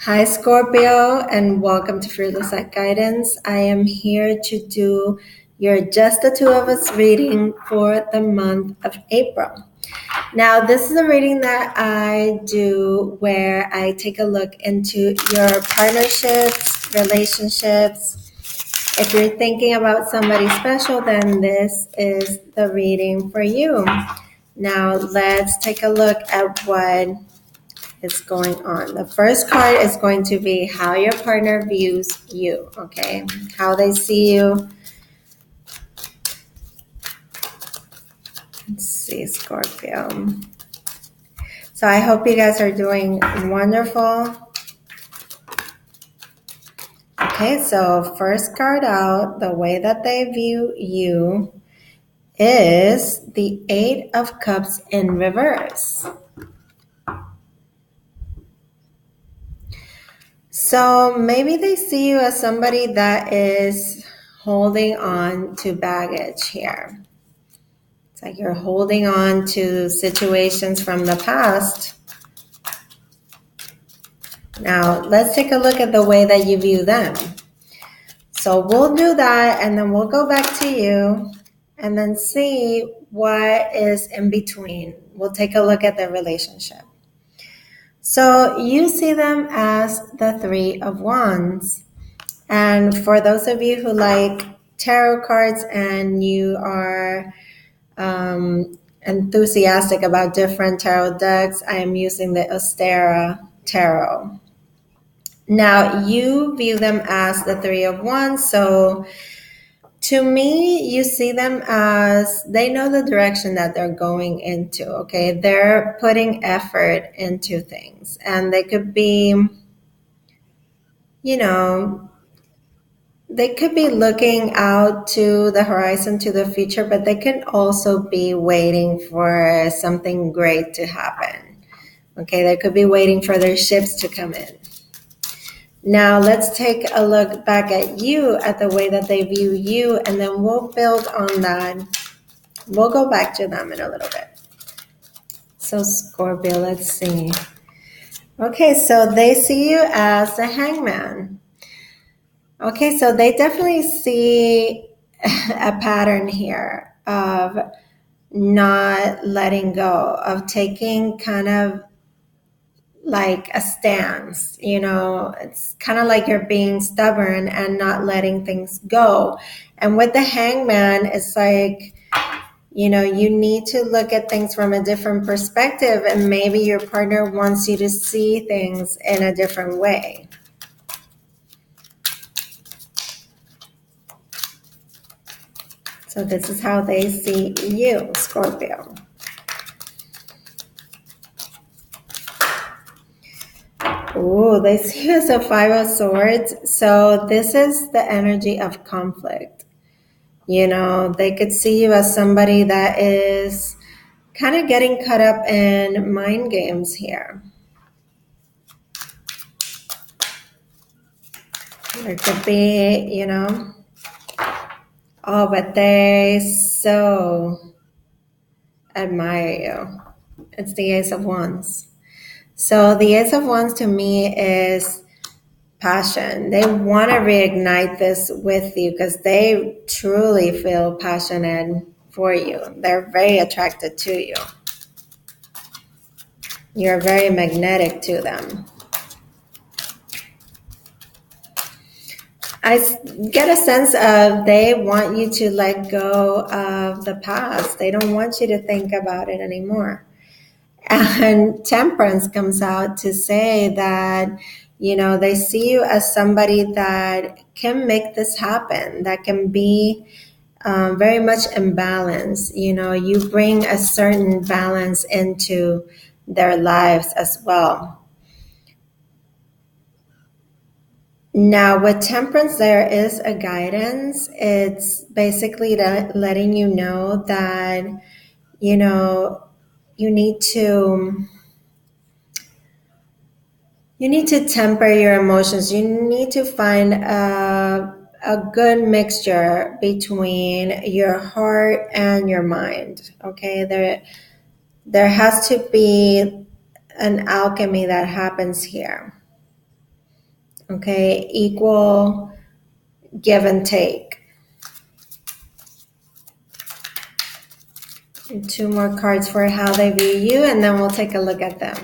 Hi, Scorpio, and welcome to Fearless Light Guidance. I am here to do your Just the Two of Us reading for the month of April. Now, this is a reading that I do where I take a look into your partnerships, relationships. If you're thinking about somebody special, then this is the reading for you. Now, let's take a look at what is going on. The first card is going to be how your partner views you, okay? How they see you. Let's see, Scorpio. So I hope you guys are doing wonderful. Okay, so first card out, the way that they view you is the Eight of Cups in reverse. So maybe they see you as somebody that is holding on to baggage here. It's like you're holding on to situations from the past. Now, let's take a look at the way that you view them. So we'll do that, and then we'll go back to you and then see what is in between. We'll take a look at the relationship. So you see them as the Three of Wands. And for those of you who like tarot cards and you are enthusiastic about different tarot decks, I am using the Ostera Tarot. Now, you view them as the Three of Wands, so to me, you see them as they know the direction that they're going into, okay? They're putting effort into things, and they could be, they could be looking out to the horizon, to the future, but they can also be waiting for something great to happen. Okay, they could be waiting for their ships to come in. Now, let's take a look back at you, at the way that they view you, and then we'll build on that. We'll go back to them in a little bit. So, Scorpio, let's see. Okay, so they see you as the Hangman. Okay, so they definitely see a pattern here of not letting go, of taking kind of like a stance. It's kind of like you're being stubborn and not letting things go. And with the Hangman, it's like, you need to look at things from a different perspective, and maybe your partner wants you to see things in a different way. So this is how they see you, Scorpio. Oh, they see you as a Five of Swords. So this is the energy of conflict. They could see you as somebody that is kind of getting caught up in mind games here. There could be, oh, but they so admire you. It's the Ace of Wands. So the Ace of Wands to me is passion. They want to reignite this with you because they truly feel passionate for you. They're very attracted to you. You're very magnetic to them. I get a sense of they want you to let go of the past. They don't want you to think about it anymore. And Temperance comes out to say that, they see you as somebody that can make this happen, that can be very much in balance. You bring a certain balance into their lives as well. Now, with Temperance, there is a guidance. It's basically letting you know that, you need to temper your emotions. You need to find a good mixture between your heart and your mind. Okay, there has to be an alchemy that happens here. Okay, equal give and take. And 2 more cards for how they view you, and then we'll take a look at them.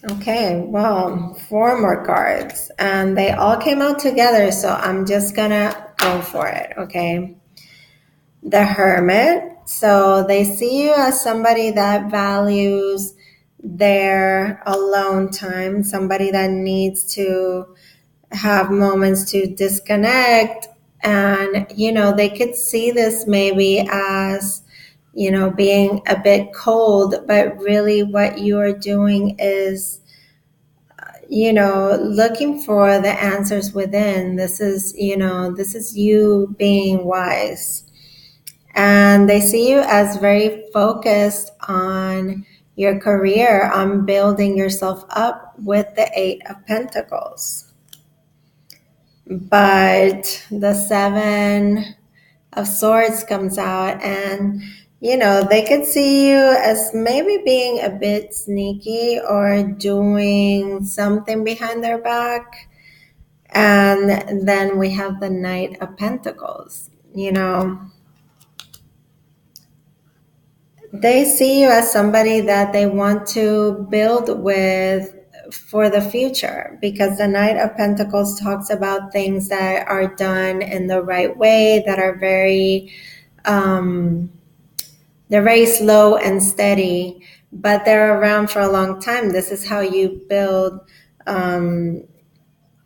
Okay, well, 4 more cards, and they all came out together, so I'm just gonna go for it, okay? The Hermit. So they see you as somebody that values their alone time, somebody that needs to have moments to disconnect. And, they could see this maybe as, being a bit cold, but really what you are doing is, looking for the answers within. This is you being wise. And they see you as very focused on your career, on building yourself up with the 8 of Pentacles. But the 7 of Swords comes out, and, they could see you as maybe being a bit sneaky or doing something behind their back. And then we have the Knight of Pentacles, They see you as somebody that they want to build with for the future, because the Knight of Pentacles talks about things that are done in the right way, that are they're very slow and steady, but they're around for a long time. This is how you build,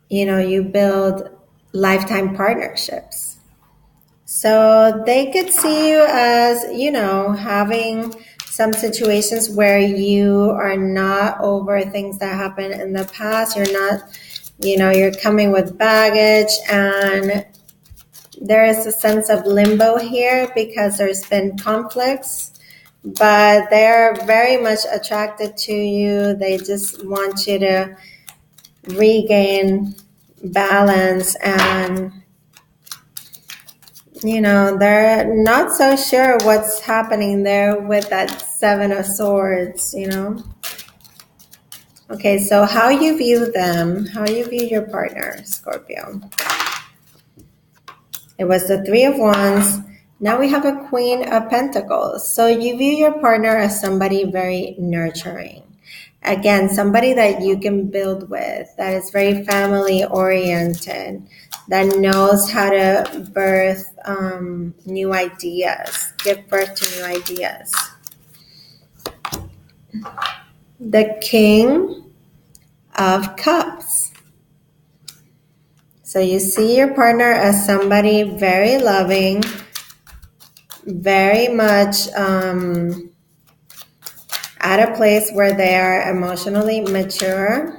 you build lifetime partnerships. So they could see you as, having some situations where you are not over things that happened in the past. You're not, you're coming with baggage, and there is a sense of limbo here because there's been conflicts, but they're very much attracted to you. They just want you to regain balance, and they're not so sure what's happening there with that 7 of Swords, Okay, so how you view them, how you view your partner, Scorpio. It was the 3 of Wands. Now we have a Queen of Pentacles. So you view your partner as somebody very nurturing. Again, somebody that you can build with, that is very family oriented, that knows how to birth new ideas, give birth to new ideas. The King of Cups. So you see your partner as somebody very loving, very much at a place where they are emotionally mature.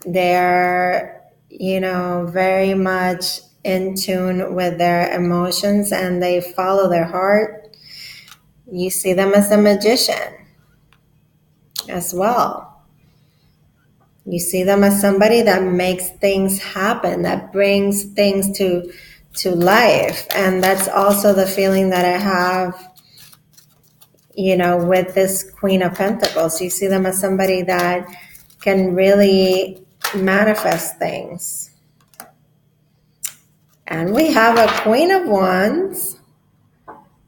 They're, very much in tune with their emotions, and they follow their heart. You see them as a magician as well. You see them as somebody that makes things happen, that brings things to life. And that's also the feeling that I have, with this Queen of Pentacles. You see them as somebody that can really manifest things. And we have a Queen of Wands.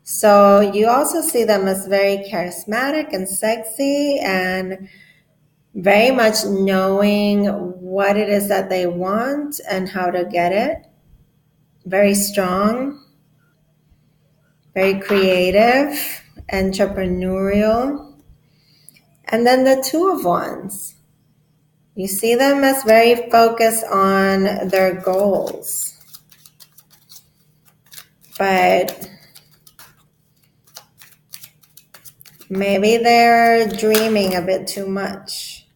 So you also see them as very charismatic and sexy, and very much knowing what it is that they want and how to get it. Very strong, very creative, entrepreneurial. And then the 2 of Wands. You see them as very focused on their goals. But maybe they're dreaming a bit too much.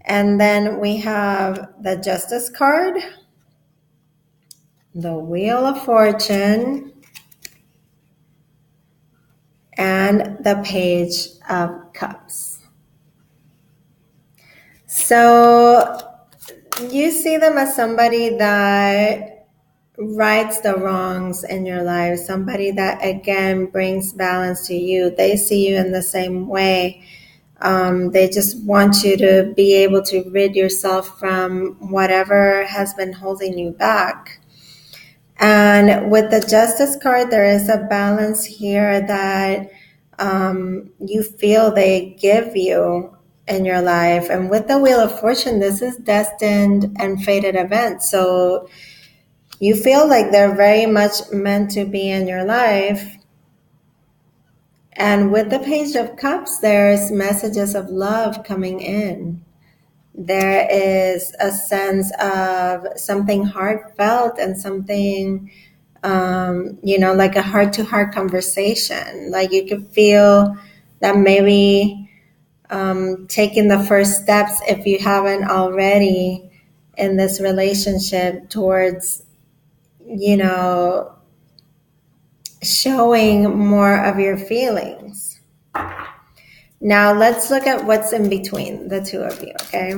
And then we have the Justice card, the Wheel of Fortune, and the Page of Cups. So you see them as somebody that rights the wrongs in your life, somebody that again brings balance to you. They see you in the same way. They just want you to be able to rid yourself from whatever has been holding you back. And with the Justice card, there is a balance here that you feel they give you in your life. And with the Wheel of Fortune, this is destined and fated events. So you feel like they're very much meant to be in your life. And with the Page of Cups, there's messages of love coming in. There is a sense of something heartfelt and something, like a heart-to-heart conversation. Like you could feel that maybe taking the first steps, if you haven't already, in this relationship towards, showing more of your feelings. Now let's look at what's in between the two of you, okay?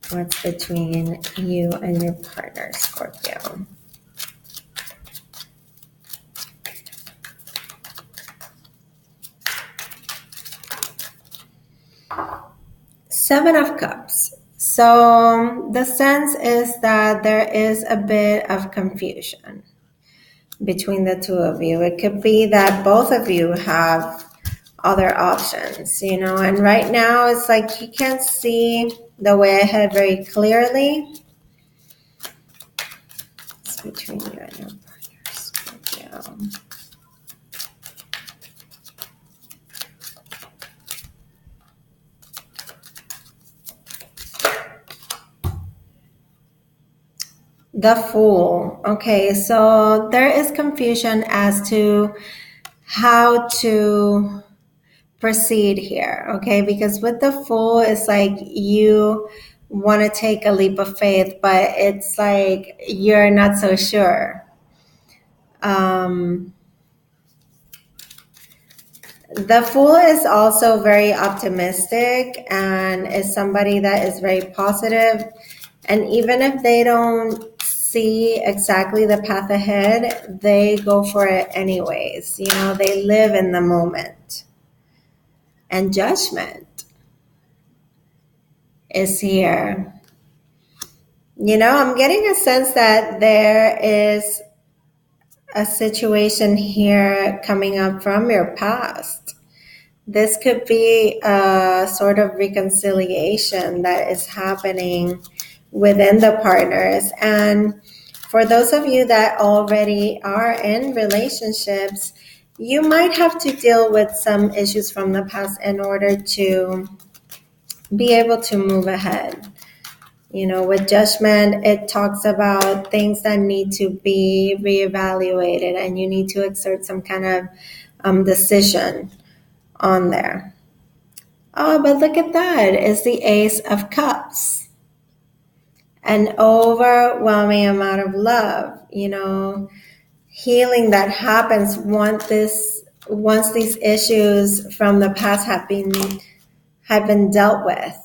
What's between you and your partner, Scorpio? Seven of Cups. So the sense is that there is a bit of confusion between the two of you. It could be that both of you have other options, and right now it's like you can't see the way ahead very clearly. It's between you and your partner, Scorpio. The Fool. Okay, so there is confusion as to how to proceed here, okay? Because with the Fool, it's like you want to take a leap of faith, but it's like you're not so sure. The Fool is also very optimistic and is somebody that is very positive. And even if they don't see exactly the path ahead, they go for it anyways. They live in the moment. And Judgment is here. I'm getting a sense that there is a situation here coming up from your past. This could be a sort of reconciliation that is happening within the partners. And for those of you that already are in relationships, you might have to deal with some issues from the past in order to be able to move ahead. With Judgment, it talks about things that need to be reevaluated, and you need to exert some kind of decision on there. Oh, but look at that. It's the Ace of Cups. An overwhelming amount of love, healing that happens once these issues from the past have been dealt with.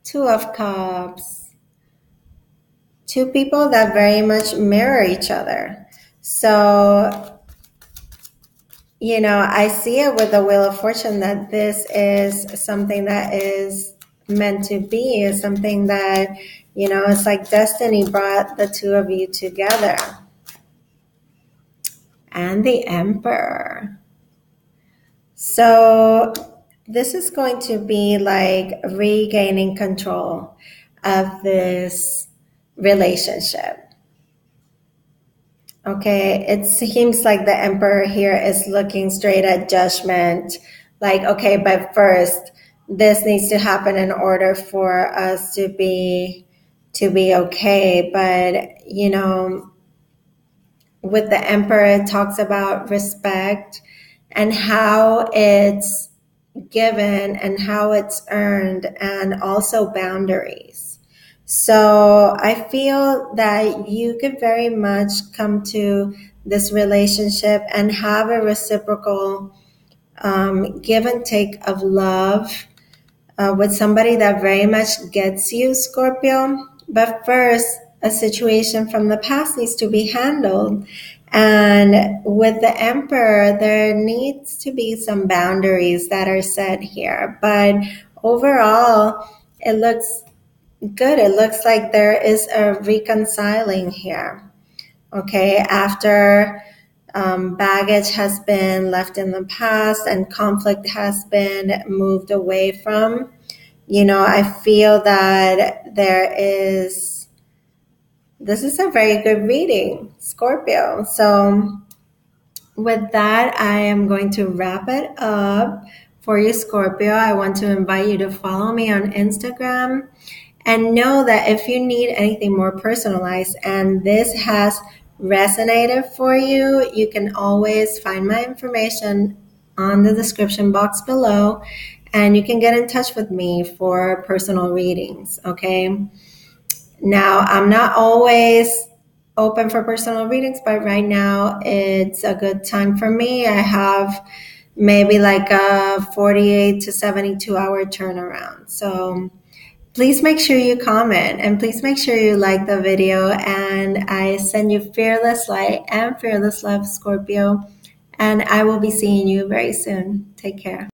Two of Cups. Two people that very much mirror each other. So, I see it with the Wheel of Fortune that this is something that is meant to be, is something that, it's like destiny brought the two of you together. And the Emperor. So this is going to be like regaining control of this relationship. Okay, it seems like the Emperor here is looking straight at Judgment. Like, okay, but first, this needs to happen in order for us to be okay. But, with the Emperor, it talks about respect and how it's given and how it's earned, and also boundaries. So I feel that you could very much come to this relationship and have a reciprocal give and take of love, with somebody that very much gets you, Scorpio. But first, a situation from the past needs to be handled. And with the Emperor, there needs to be some boundaries that are set here. But overall, it looks good. It looks like there is a reconciling here. Okay, after baggage has been left in the past and conflict has been moved away from, I feel that this is a very good reading, Scorpio. So with that, I am going to wrap it up for you, Scorpio. I want to invite you to follow me on Instagram and know that if you need anything more personalized and this has resonated for you, you can always find my information on the description box below and you can get in touch with me for personal readings, okay? Now, I'm not always open for personal readings, but right now it's a good time for me. I have maybe like a 48 to 72 hour turnaround. So please make sure you comment and please make sure you like the video, and I send you fearless light and fearless love, Scorpio, and I will be seeing you very soon. Take care.